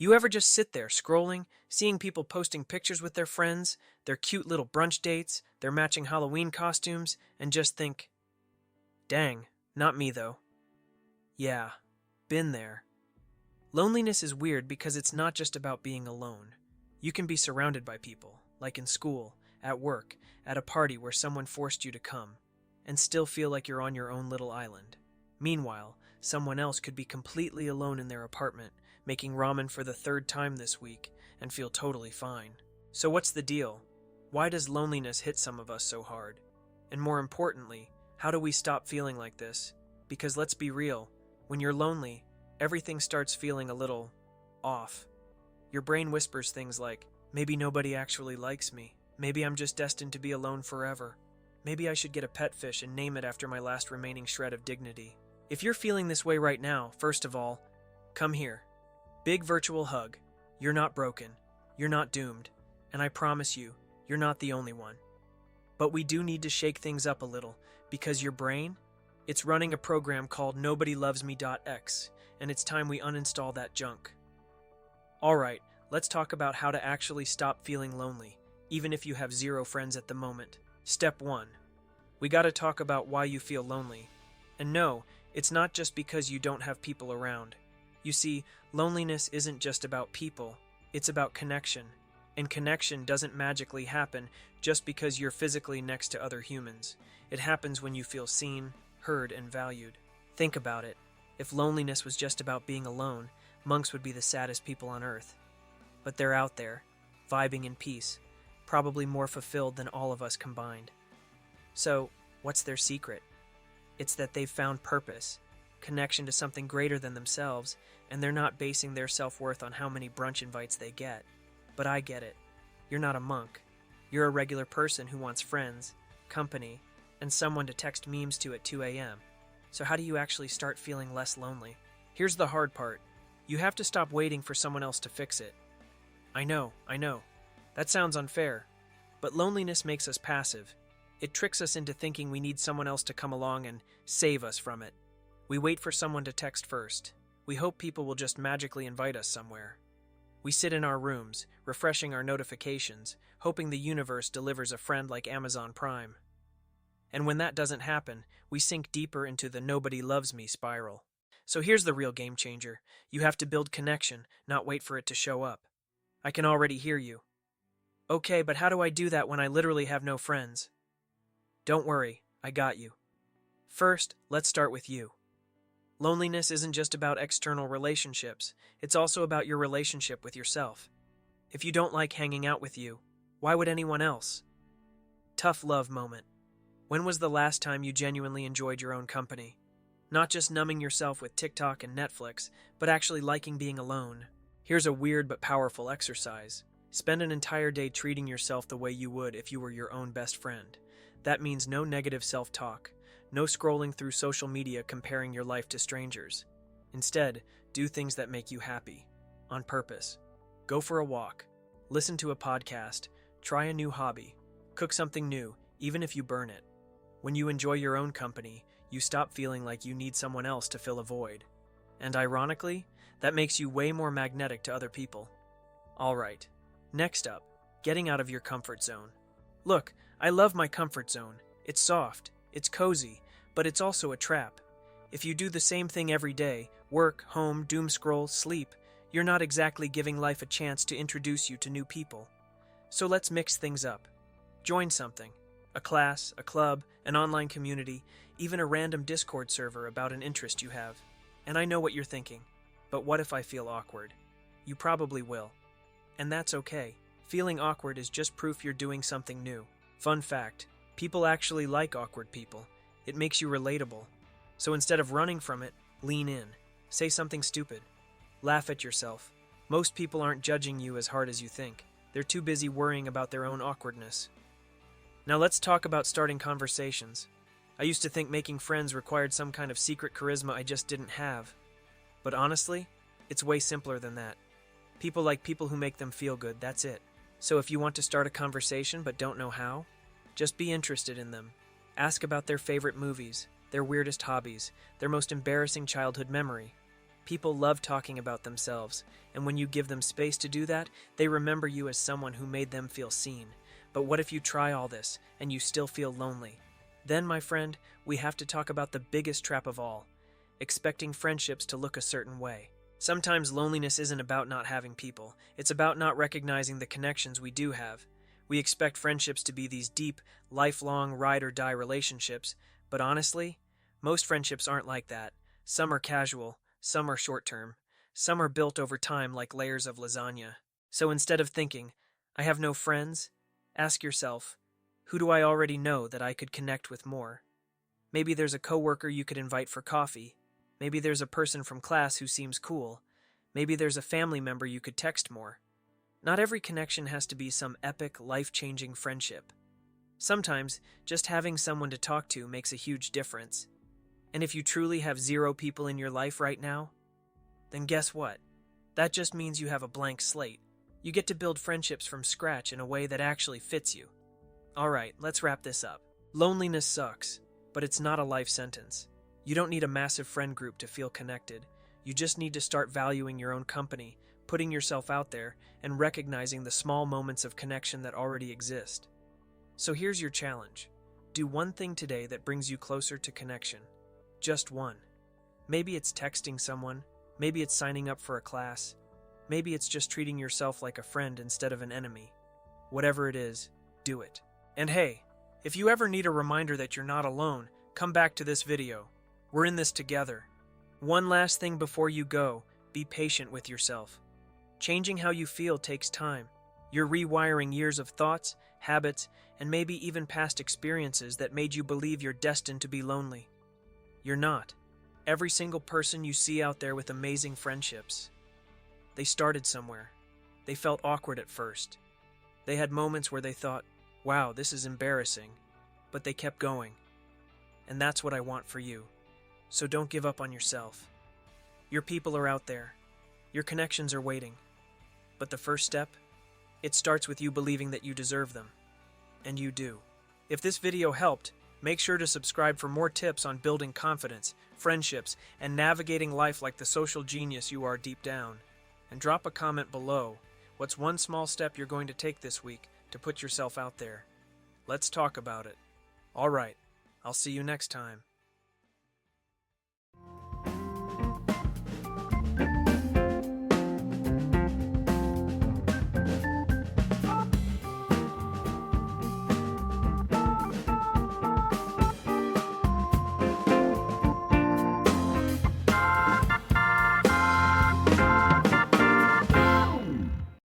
You ever just sit there scrolling, seeing people posting pictures with their friends, their cute little brunch dates, their matching Halloween costumes, and just think, dang, not me though. Yeah, been there. Loneliness is weird because it's not just about being alone. You can be surrounded by people, like in school, at work, at a party where someone forced you to come, and still feel like you're on your own little island. Meanwhile, someone else could be completely alone in their apartment, making ramen for the third time this week, and feel totally fine. So what's the deal? Why does loneliness hit some of us so hard? And more importantly, how do we stop feeling like this? Because let's be real, when you're lonely, everything starts feeling a little off. Your brain whispers things like, maybe nobody actually likes me. Maybe I'm just destined to be alone forever. Maybe I should get a pet fish and name it after my last remaining shred of dignity. If you're feeling this way right now, first of all, come here. Big virtual hug. You're not broken. You're not doomed. And I promise you, you're not the only one. But we do need to shake things up a little, because your brain, it's running a program called NobodyLovesMe.x, and it's time we uninstall that junk. Alright, let's talk about how to actually stop feeling lonely, even if you have zero friends at the moment. Step 1. We gotta talk about why you feel lonely. And no, it's not just because you don't have people around. You see, loneliness isn't just about people, it's about connection. And connection doesn't magically happen just because you're physically next to other humans. It happens when you feel seen, heard, and valued. Think about it. If loneliness was just about being alone, monks would be the saddest people on earth. But they're out there, vibing in peace, probably more fulfilled than all of us combined. So, what's their secret? It's that they've found purpose, connection to something greater than themselves, and they're not basing their self-worth on how many brunch invites they get. But I get it. You're not a monk. You're a regular person who wants friends, company, and someone to text memes to at 2 a.m. So how do you actually start feeling less lonely? Here's the hard part. You have to stop waiting for someone else to fix it. I know. That sounds unfair. But loneliness makes us passive. It tricks us into thinking we need someone else to come along and save us from it. We wait for someone to text first. We hope people will just magically invite us somewhere. We sit in our rooms, refreshing our notifications, hoping the universe delivers a friend like Amazon Prime. And when that doesn't happen, we sink deeper into the nobody loves me spiral. So here's the real game changer. You have to build connection, not wait for it to show up. I can already hear you. Okay, but how do I do that when I literally have no friends? Don't worry, I got you. First, let's start with you. Loneliness isn't just about external relationships, it's also about your relationship with yourself. If you don't like hanging out with you, why would anyone else? Tough love moment. When was the last time you genuinely enjoyed your own company? Not just numbing yourself with TikTok and Netflix, but actually liking being alone. Here's a weird but powerful exercise. Spend an entire day treating yourself the way you would if you were your own best friend. That means no negative self-talk, no scrolling through social media comparing your life to strangers. Instead, do things that make you happy, on purpose. Go for a walk, listen to a podcast, try a new hobby, cook something new, even if you burn it. When you enjoy your own company, you stop feeling like you need someone else to fill a void. And ironically, that makes you way more magnetic to other people. Alright, next up, getting out of your comfort zone. Look, I love my comfort zone. It's soft, it's cozy, but it's also a trap. If you do the same thing every day, work, home, doom scroll, sleep, you're not exactly giving life a chance to introduce you to new people. So let's mix things up. Join something. A class, a club, an online community, even a random Discord server about an interest you have. And I know what you're thinking. But what if I feel awkward? You probably will. And that's okay. Feeling awkward is just proof you're doing something new. Fun fact, people actually like awkward people. It makes you relatable. So instead of running from it, lean in. Say something stupid. Laugh at yourself. Most people aren't judging you as hard as you think. They're too busy worrying about their own awkwardness. Now let's talk about starting conversations. I used to think making friends required some kind of secret charisma I just didn't have. But honestly, it's way simpler than that. People like people who make them feel good, that's it. So if you want to start a conversation but don't know how, just be interested in them. Ask about their favorite movies, their weirdest hobbies, their most embarrassing childhood memory. People love talking about themselves, and when you give them space to do that, they remember you as someone who made them feel seen. But what if you try all this, and you still feel lonely? Then, my friend, we have to talk about the biggest trap of all, expecting friendships to look a certain way. Sometimes loneliness isn't about not having people, it's about not recognizing the connections we do have. We expect friendships to be these deep, lifelong, ride-or-die relationships, but honestly, most friendships aren't like that. Some are casual, some are short-term, some are built over time like layers of lasagna. So instead of thinking, I have no friends, ask yourself, who do I already know that I could connect with more? Maybe there's a coworker you could invite for coffee. Maybe there's a person from class who seems cool. Maybe there's a family member you could text more. Not every connection has to be some epic, life-changing friendship. Sometimes, just having someone to talk to makes a huge difference. And if you truly have 0 people in your life right now, then guess what? That just means you have a blank slate. You get to build friendships from scratch in a way that actually fits you. Alright, let's wrap this up. Loneliness sucks, but it's not a life sentence. You don't need a massive friend group to feel connected. You just need to start valuing your own company, putting yourself out there, and recognizing the small moments of connection that already exist. So here's your challenge. Do one thing today that brings you closer to connection. Just one. Maybe it's texting someone, maybe it's signing up for a class, maybe it's just treating yourself like a friend instead of an enemy. Whatever it is, do it. And hey, if you ever need a reminder that you're not alone, come back to this video. We're in this together. One last thing before you go, be patient with yourself. Changing how you feel takes time. You're rewiring years of thoughts, habits, and maybe even past experiences that made you believe you're destined to be lonely. You're not. Every single person you see out there with amazing friendships, they started somewhere. They felt awkward at first. They had moments where they thought, wow, this is embarrassing, but they kept going. And that's what I want for you. So don't give up on yourself. Your people are out there. Your connections are waiting. But the first step, it starts with you believing that you deserve them. And you do. If this video helped, make sure to subscribe for more tips on building confidence, friendships, and navigating life like the social genius you are deep down. And drop a comment below. What's one small step you're going to take this week to put yourself out there? Let's talk about it. All right, I'll see you next time.